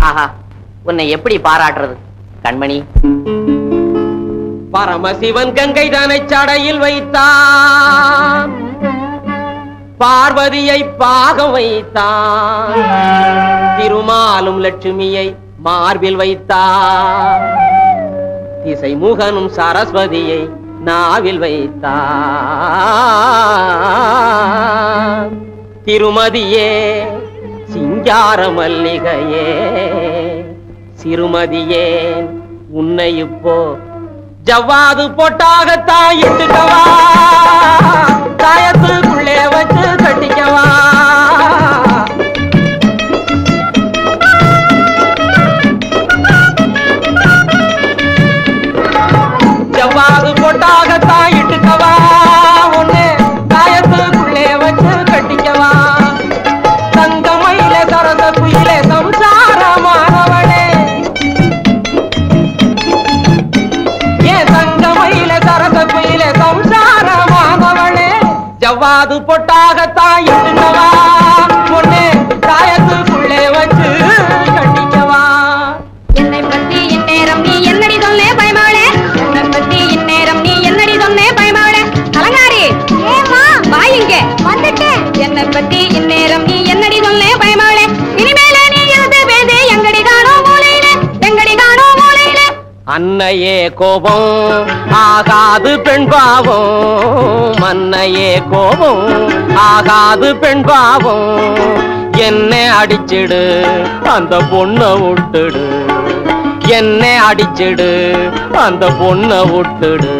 ஆஹா, உன்னை எப்படி பாராட்டுறது கண்மணி. பரமசிவன் கங்கை தானை சடையில் வைத்தான், பார்வதியை பாகம் வைத்தான், திருமாலும் லட்சுமியை மார்பில் வைத்தான், திசைமுகனும் சரஸ்வதியை நாவில் வைத்தான். திருமதியே சிங்கார மல்லிகையே, சிறுமதியே உன்னை இப்போ ஜவ்வாது பொட்டாக தாயிட்டுக்கவா, தாயத்துக்குள்ளே வச்சு கட்டிக்கவா. ஜவ்வாது பொட்டாக தாயிட்டுக்கவா, உன்னை தாயத்துக்குள்ளே வச்சு கட்டிக்கவா. தங்கமயிலே சரச குயிலே சம்சாரமானவளே, சம்சாரமானவளே, ஜவ்வாது பொட்டாக தாயிட்டுக்கவா, பொண்ணே தாயத்துக்குள்ளே வச்சு கட்டிக்கவா. என்னை பத்தி இந்நேரம் நீ என்னடி சொன்னே பயமாளே, என்னை பத்தி இந்நேரம் நீ என்னடி சொன்னே பயமாளே. அலங்காரி வாயிங்க வந்துட்டேன். என்னை பத்தி இந்நேரம் நீ என்னடி சொன்னே பயமாளே. இனிமேலே நீ எழுது பேசு எங்கடி காணோ மூலையில, எங்கடி காணோ மூலையில. அன்னையே கோபம் ஆகாது பெண் பாவம், அன்னையே கோபம் ஆகாது பெண் பாவம். என்னை அடிச்சிடு அந்த பொண்ணை விட்டுடு, என்னை அடிச்சிடு அந்த பொண்ணை விட்டுடு.